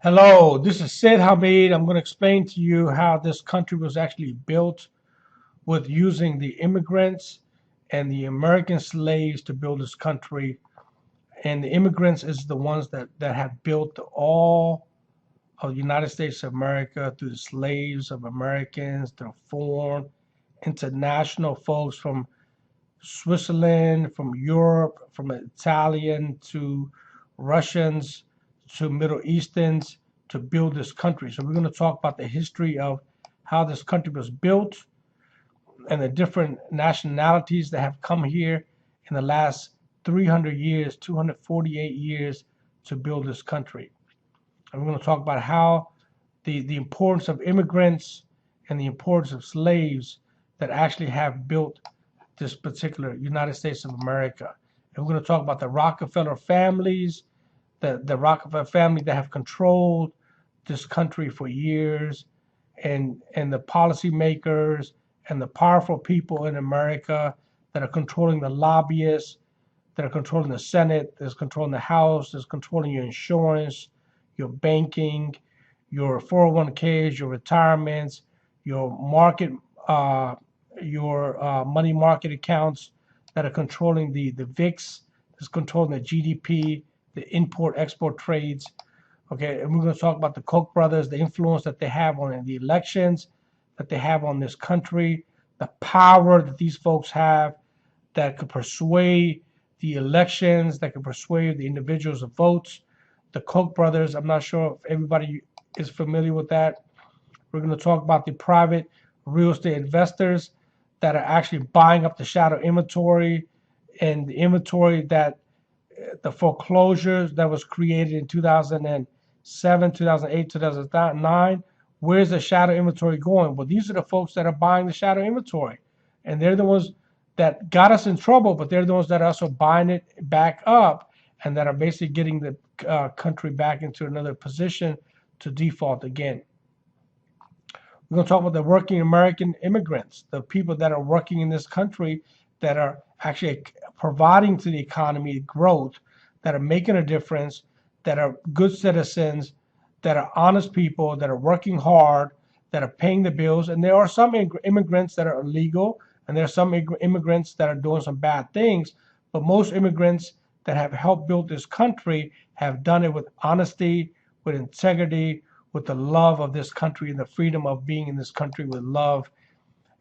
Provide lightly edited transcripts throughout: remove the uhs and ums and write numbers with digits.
Hello, this is Sid Hamid. I'm going to explain to you how this country was actually built with using the immigrants and the American slaves to build this country. And the immigrants is the ones that have built all of the United States of America through the slaves of Americans, the foreign, international folks from Switzerland, from Europe, from Italian to Russians to Middle Easterns to build this country. So we're going to talk about the history of how this country was built and the different nationalities that have come here in the last 300 years, 248 years to build this country. And we're going to talk about how the importance of immigrants and the importance of slaves that actually have built this particular United States of America. And we're going to talk about the Rockefeller families, the Rockefeller family that have controlled this country for years, and the policymakers and the powerful people in America that are controlling the lobbyists, that are controlling the Senate, that's controlling the House, that's controlling your insurance, your banking, your 401ks, your retirements, your market, your money market accounts that are controlling the VIX, that's controlling the GDP, the import-export trades. Okay, and we're going to talk about the Koch brothers, the influence that they have on the elections, that they have on this country, the power that these folks have that could persuade the elections, that could persuade the individuals of votes. The Koch brothers, I'm not sure if everybody is familiar with that. We're going to talk about the private real estate investors that are actually buying up the shadow inventory and the inventory that the foreclosures that was created in 2007, 2008, 2009. Where's the shadow inventory going? Well, these are the folks that are buying the shadow inventory. And they're the ones that got us in trouble, but they're the ones that are also buying it back up and that are basically getting the country back into another position to default again. We're going to talk about the working American immigrants, the people that are working in this country that are actually providing to the economy growth, that are making a difference, that are good citizens, that are honest people, that are working hard, that are paying the bills. And there are some immigrants that are illegal, and there are some immigrants that are doing some bad things. But most immigrants that have helped build this country have done it with honesty, with integrity, with the love of this country and the freedom of being in this country with love.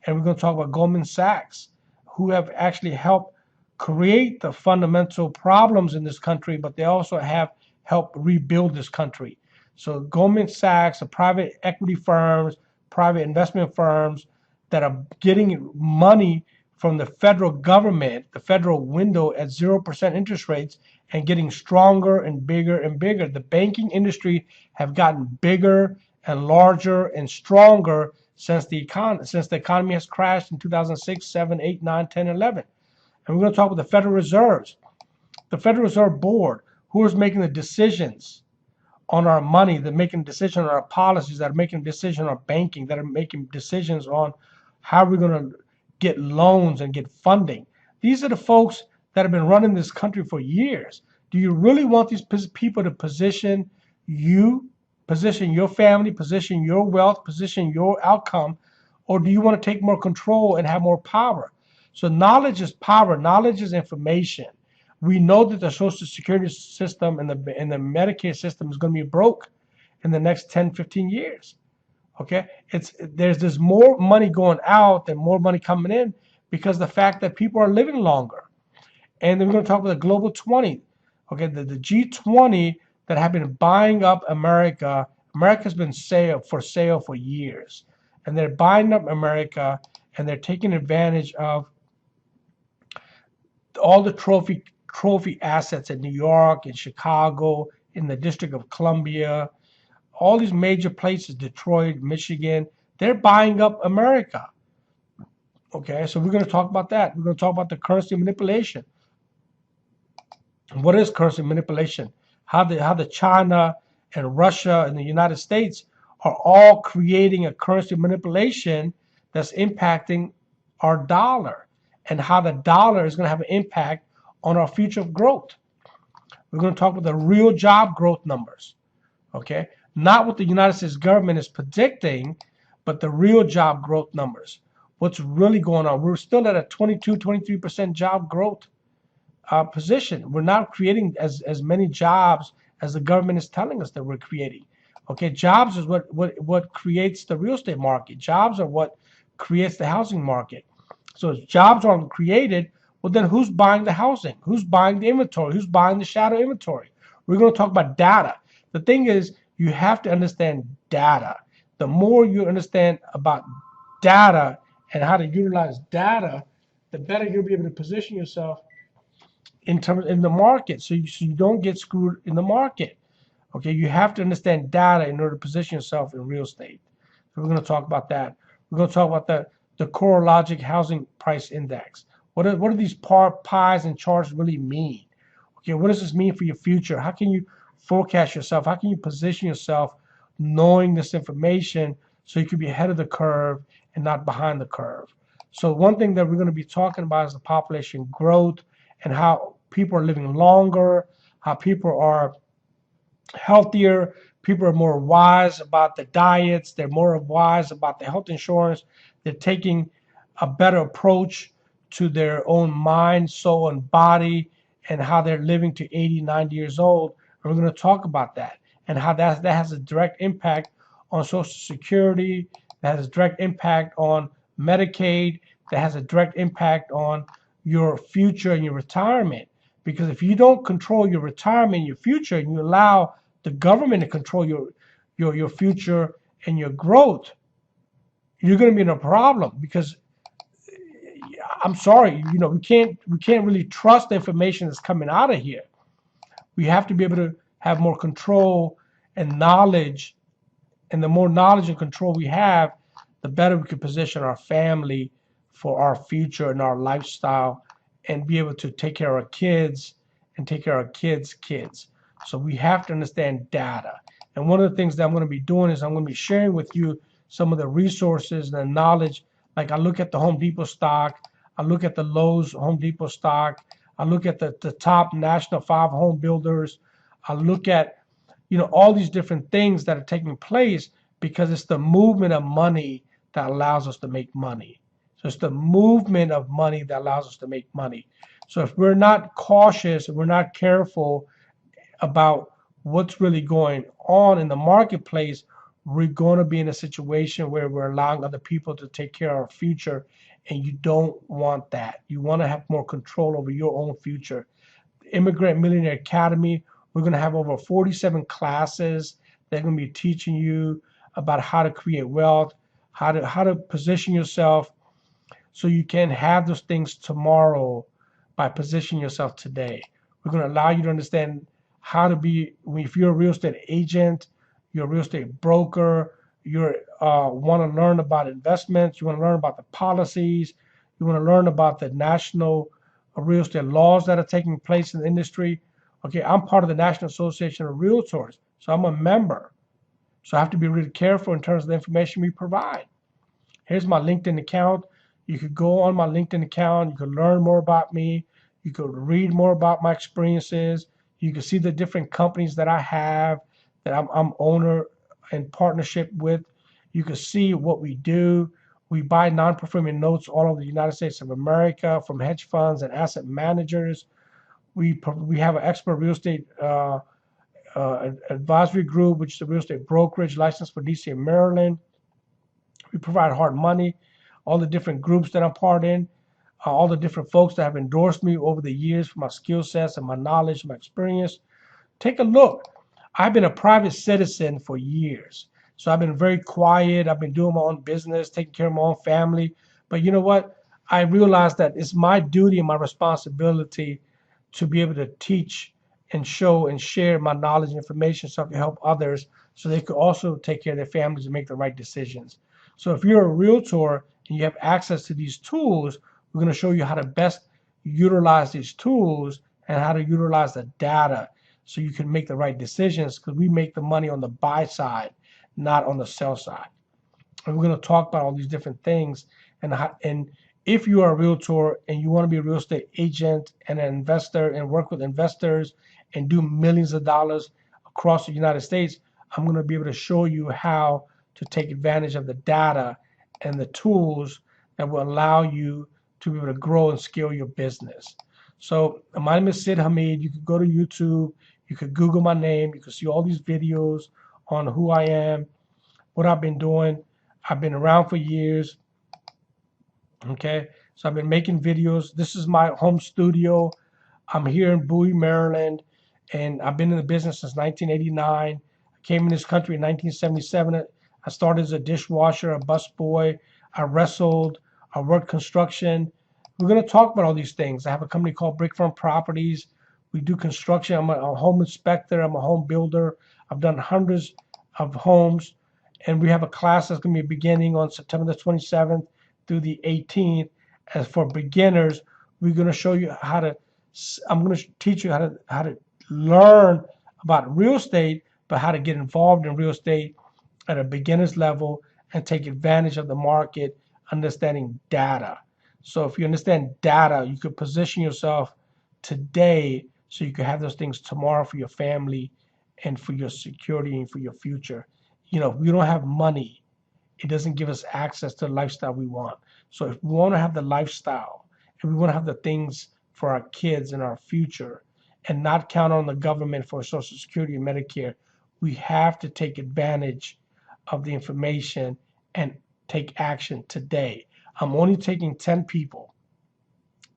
And we're going to talk about Goldman Sachs, who have actually helped create the fundamental problems in this country, but they also have helped rebuild this country. So Goldman Sachs, the private equity firms, private investment firms that are getting money from the federal government, the federal window at 0% interest rates, and getting stronger and bigger and bigger. The banking industry have gotten bigger and larger and stronger since the economy has crashed in 2006, 7, 8, 9, 10, 11. And we're going to talk about the Federal Reserves, the Federal Reserve Board, who is making the decisions on our money, that are making decisions on our policies, that are making decisions on our banking, that are making decisions on how we're going to get loans and get funding. These are the folks that have been running this country for years. Do you really want these people to position you, position your family, position your wealth, position your outcome, or do you want to take more control and have more power? So knowledge is power. Knowledge is information. We know that the Social Security system and the Medicare system is going to be broke in the next 10, 15 years. Okay, there's more money going out than more money coming in because the fact that people are living longer. And then we're going to talk about the Global 20. Okay, the G20 that have been buying up America. America's been for sale for years, and they're buying up America, and they're taking advantage of all the trophy assets in New York, in Chicago, in the District of Columbia, all these major places, Detroit, Michigan, they're buying up America. Okay, so we're going to talk about that. We're going to talk about the currency manipulation. What is currency manipulation? How the China and Russia and the United States are all creating a currency manipulation that's impacting our dollar, and how the dollar is going to have an impact on our future growth. We're going to talk about the real job growth numbers. Okay, not what the United States government is predicting, but the real job growth numbers. What's really going on? We're still at a 22, 23% job growth position. We're not creating as many jobs as the government is telling us that we're creating. Okay, jobs is what creates the real estate market. Jobs are what creates the housing market. So if jobs aren't created, well then who's buying the housing? Who's buying the inventory? Who's buying the shadow inventory? We're going to talk about data. The thing is, you have to understand data. The more you understand about data and how to utilize data, the better you'll be able to position yourself in the market, so you don't get screwed in the market. Okay, you have to understand data in order to position yourself in real estate. So we're going to talk about that. We're going to talk about the CoreLogic Housing Price Index. What do these pies and charts really mean? Okay, what does this mean for your future? How can you forecast yourself? How can you position yourself knowing this information so you can be ahead of the curve and not behind the curve? So one thing that we're going to be talking about is the population growth and how people are living longer, how people are healthier, people are more wise about the diets, they're more wise about the health insurance, they're taking a better approach to their own mind, soul, and body, and how they're living to 80, 90 years old. And we're going to talk about that and how that has a direct impact on Social Security, that has a direct impact on Medicaid, that has a direct impact on your future and your retirement. Because if you don't control your retirement, your future, and you allow the government to control your future and your growth, you're going to be in a problem. Because I'm sorry, we can't really trust the information that's coming out of here. We have to be able to have more control and knowledge, and the more knowledge and control we have, the better we can position our family for our future and our lifestyle, and be able to take care of our kids and take care of our kids' kids. So we have to understand data. And one of the things that I'm going to be doing is I'm going to be sharing with you some of the resources and the knowledge. Like I look at the Home Depot stock, I look at the Lowe's Home Depot stock, I look at the top national 5 home builders, I look at all these different things that are taking place, because it's the movement of money that allows us to make money. So it's the movement of money that allows us to make money. So if we're not cautious, if we're not careful about what's really going on in the marketplace, we're going to be in a situation where we're allowing other people to take care of our future, and you don't want that. You want to have more control over your own future. The Immigrant Millionaire Academy, we're going to have over 47 classes. They're going to be teaching you about how to create wealth, how to position yourself so you can have those things tomorrow by positioning yourself today. We're going to allow you to understand how to be, if you're a real estate agent, you're a real estate broker, you want to learn about investments, you want to learn about the policies, you want to learn about the national real estate laws that are taking place in the industry. Okay, I'm part of the National Association of Realtors, so I'm a member. So I have to be really careful in terms of the information we provide. Here's my LinkedIn account. You could go on my LinkedIn account. You could learn more about me. You could read more about my experiences. You can see the different companies that I have, that I'm owner and partnership with. You can see what we do. We buy non-performing notes all over the United States of America from hedge funds and asset managers. We have an expert real estate advisory group, which is a real estate brokerage licensed for DC and Maryland. We provide hard money. All the different groups that I'm part in, all the different folks that have endorsed me over the years for my skill sets and my knowledge, my experience. Take a look. I've been a private citizen for years. So I've been very quiet. I've been doing my own business, taking care of my own family. But you know what? I realized that it's my duty and my responsibility to be able to teach and show and share my knowledge and information so I can help others so they could also take care of their families and make the right decisions. So if you're a realtor and you have access to these tools, we're going to show you how to best utilize these tools and how to utilize the data so you can make the right decisions, because we make the money on the buy side, not on the sell side. And we're going to talk about all these different things. And if you are a realtor and you want to be a real estate agent and an investor and work with investors and do millions of dollars across the United States, I'm going to be able to show you how to take advantage of the data and the tools that will allow you to be able to grow and scale your business. So my name is Sid Hameed. You can go to YouTube, you could Google my name, you can see all these videos on who I am, what I've been doing. I've been around for years. Okay, so I've been making videos. This is my home studio. I'm here in Bowie, Maryland, and I've been in the business since 1989. I came in this country in 1977. I started as a dishwasher, a busboy. I wrestled. I worked construction. We're going to talk about all these things. I have a company called Brick Firm Properties. We do construction. I'm a home inspector. I'm a home builder. I've done hundreds of homes, and we have a class that's going to be beginning on September the 27th through the 18th. As for beginners, we're going to show you how to I'm going to teach you how to learn about real estate, but how to get involved in real estate at a beginner's level and take advantage of the market, understanding data. So if you understand data, you could position yourself today so you could have those things tomorrow for your family and for your security and for your future. You know, if we don't have money, it doesn't give us access to the lifestyle we want. So if we want to have the lifestyle and we want to have the things for our kids and our future and not count on the government for Social Security and Medicare, we have to take advantage of the information and take action today. I'm only taking 10 people.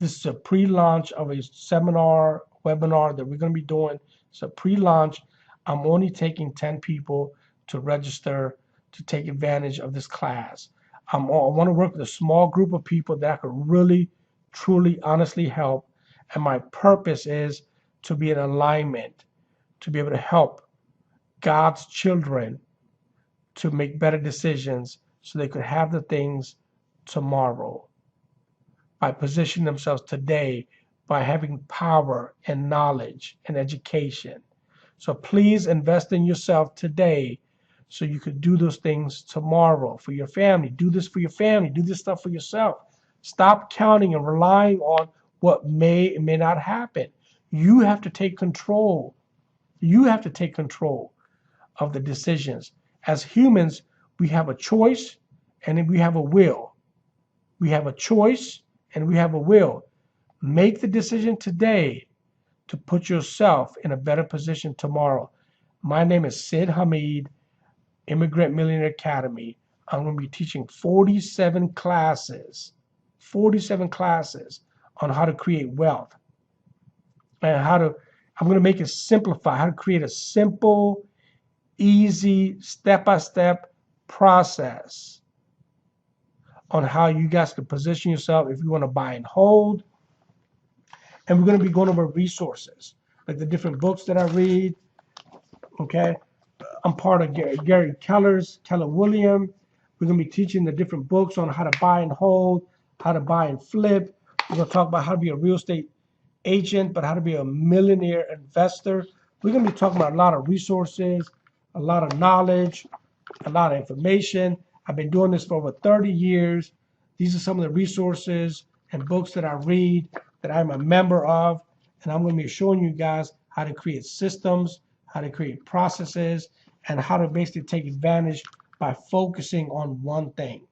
This is a pre-launch of a seminar, webinar that we're going to be doing. It's a pre-launch. I'm only taking 10 people to register to take advantage of this class. I want to work with a small group of people that I could really, truly, honestly help. And my purpose is to be in alignment, to be able to help God's children to make better decisions so they could have the things tomorrow by positioning themselves today, by having power and knowledge and education. So please invest in yourself today so you could do those things tomorrow for your family. Do this for your family. Do this stuff for yourself. Stop counting and relying on what may and may not happen. You have to take control. You have to take control of the decisions. As humans, we have a choice and we have a will. We have a choice and we have a will. Make the decision today to put yourself in a better position tomorrow. My name is Sid Hameed, Immigrant Millionaire Academy. I'm going to be teaching 47 classes on how to create wealth and I'm going to make it simplify, how to create a simple, easy, step-by-step process on how you guys can position yourself if you want to buy and hold. And we're going to be going over resources, like the different books that I read, okay? I'm part of Gary Keller Williams. We're going to be teaching the different books on how to buy and hold, how to buy and flip. We're going to talk about how to be a real estate agent, but how to be a millionaire investor. We're going to be talking about a lot of resources, a lot of knowledge, a lot of information. I've been doing this for over 30 years. These are some of the resources and books that I read that I'm a member of. And I'm going to be showing you guys how to create systems, how to create processes, and how to basically take advantage by focusing on one thing.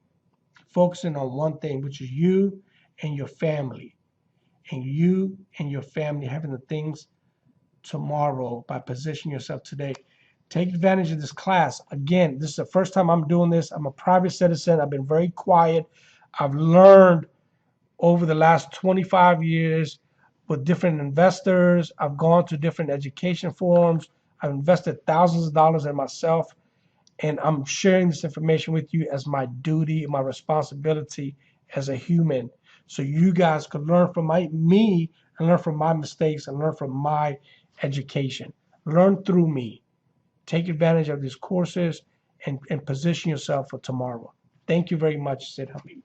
Focusing on one thing, which is you and your family. And you and your family having the things tomorrow by positioning yourself today. Take advantage of this class. Again, this is the first time I'm doing this. I'm a private citizen. I've been very quiet. I've learned over the last 25 years with different investors. I've gone to different education forums. I've invested thousands of dollars in myself. And I'm sharing this information with you as my duty and my responsibility as a human. So you guys could learn from me and learn from my mistakes and learn from my education. Learn through me. Take advantage of these courses and position yourself for tomorrow. Thank you very much, Sid Hameed.